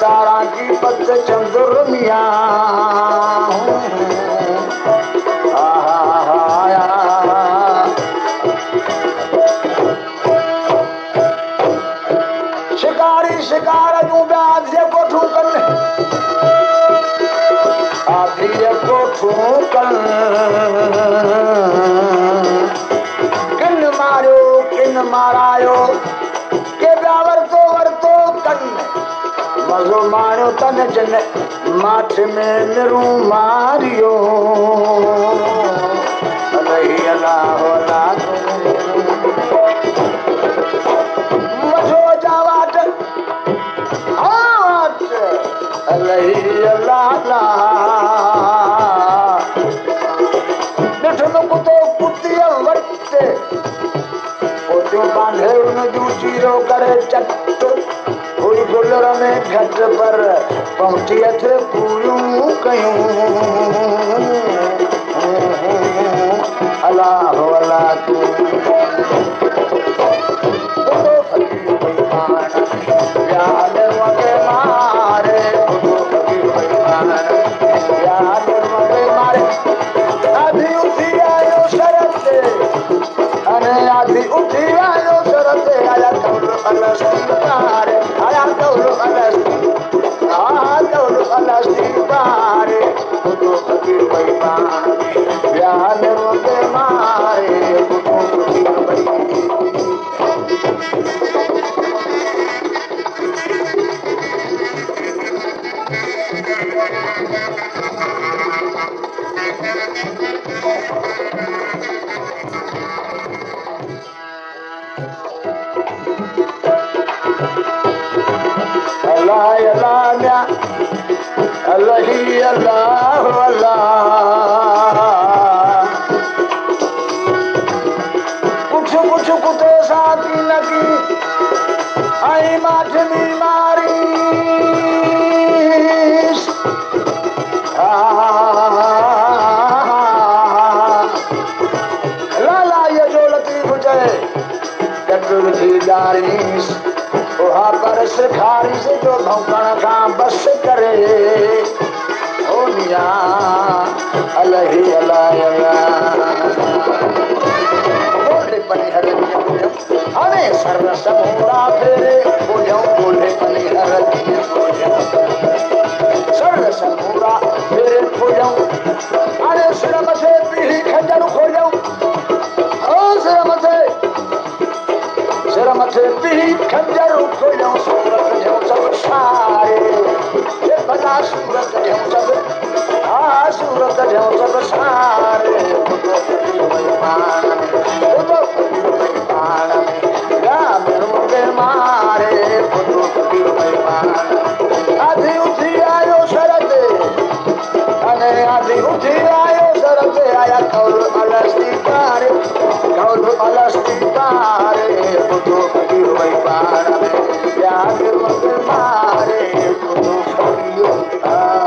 यारा की पत चंदुर मिया शिकारी शिकार जूं ब्याज जे कोठूं कन आधी जे कोठूं कन किन मारियो किन मारायो के ॿिया वरितो कन मज़ो माणियो तन जिन माठ में निरूं मारियो अलाही अलाह अलाह मज़ो जा वाट अलाही अलाह ॾिठ में कुतो कुतीअ वटि पोतियूं बांधे उन जूं चीरो करे चट हुई गुलर में घट पर पहुंचीअ थे पूरियूं कयूं अलाह अलाह तूं याद वगे मारे याद वगे मारे आधी उठी आयो शरत अने आधी उठी आयो शरत आया कौल अलस्तारे आया कौल अलस्तारे तो फकीर बेईमान याद वगे मारे तो फकीर बेईमान अल्लाही अल्लाह अल्लाह कुछ कुछ कुते साथी लगी आई माठ बीमारी लाला ये जो लतीफ चए कटुल थी दारीस ओहा पर सिखारी से जो भौंकण खां बस करे ओ मिया अलाही अलाह बोले पनी हर अरे सर समूरा फेरे बोझो बोले पनी हर सर समूरा फेरे खोजो अरे सिर मथे पीढ़ी खंजर खोजो ओ सिर मथे पीढ़ी खंजर खोजो सूरत जो सब सारे ये भला सूरत जो सब सूरत जो सब सारे मारे आधी उठी आयो शरत अने आधी उठी आयो शरत आया कौल अलस्तारे पुतो फकीर बेईमान याद वगे मारे पुतो फकीर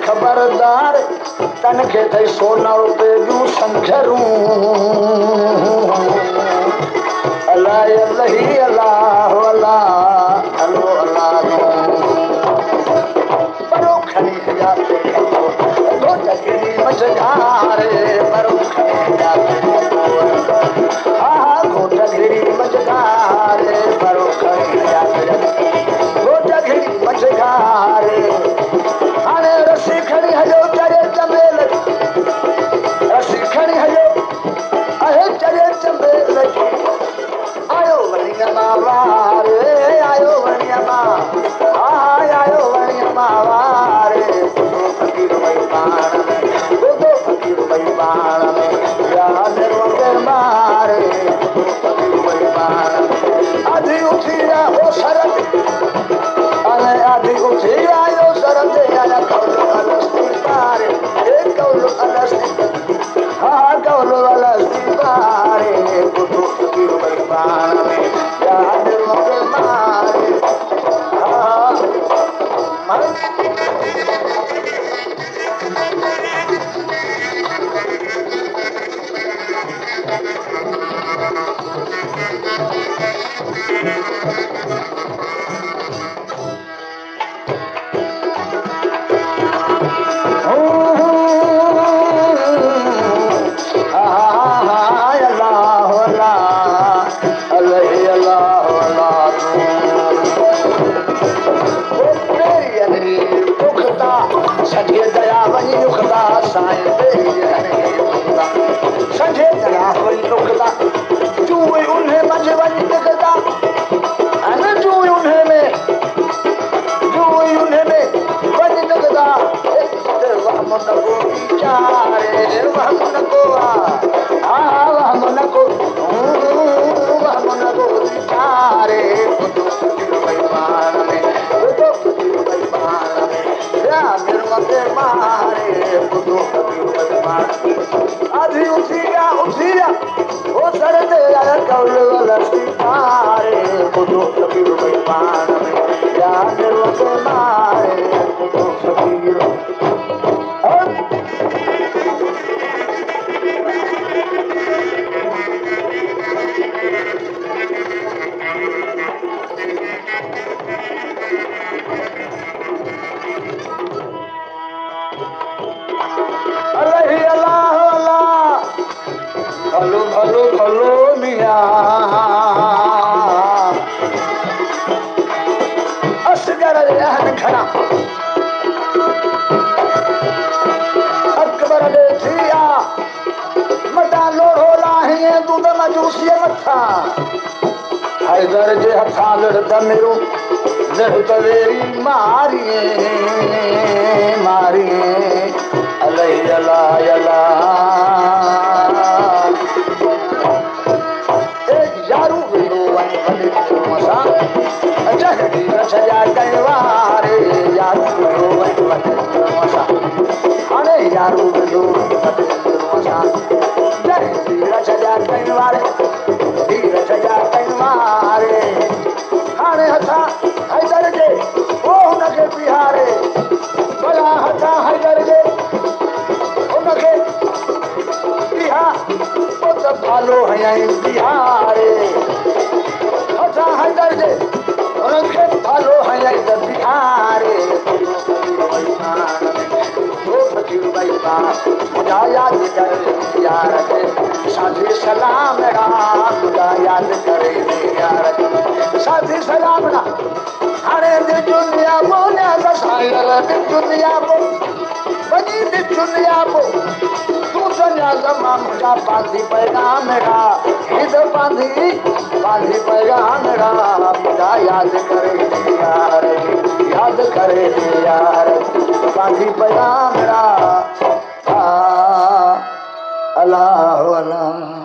खबरदार तन के थई सोना रुपए जूं संखरूं अल्लाह अल्लाही अल्लाह अल्लाह अल्लाह अल्लाह परो खनी जाते दो जगरी मझधारे परो खनी जाते गो जगरी मझधारे परो खनी जाते गो जगरी मझधारे रसी खड़ी हजो चरे चमेल रसी खड़ी हजो अहे चरे चमेल आयो वणिया मावारे आयो वणिया मा आयो वणिया मावारे तो फकीर बेईमान को विचारे वहम न को वहम न को विचारे बेईमान में बेईमान में मारे आधी उठी गया वो सर दे कौल वाला सितारे खुदो फकीर बेईमान में या निर्वत मारे खुदो फकीर भलो भलो भलो मियां असगर रहन खड़ा अकबर देखिया मटा लोढ़ो लाहिए दूध मजूसिए मथा हैदर जे हथा लड़ता मेरो लड़तवेरी मारिए मारिए अलही अला अला सजा कनवारे यारू सजा कनवारे धीर सजा कनवारे हाणे हथा हैदर जे ओ हुनखे बिहारे भला हथा हैदर जे हुनखे बिहा ओ त भालो हयाई बिहारे हथा हैदर जे उनके भालो हयाई त बिहारे मुझा याद करे यार साथी सलाम मुझा याद करे यार साथी सलाम ना हाणे दुनिया बोलिया दसायल दुनिया बो बनी दुनिया बो तू सन्या जमा मुझा पांधी पैगाम मेरा हिद पांधी पांधी पैगाम मेरा मुझा याद करे यार पांधी पैगाम मेरा अल्लाह अल्लाह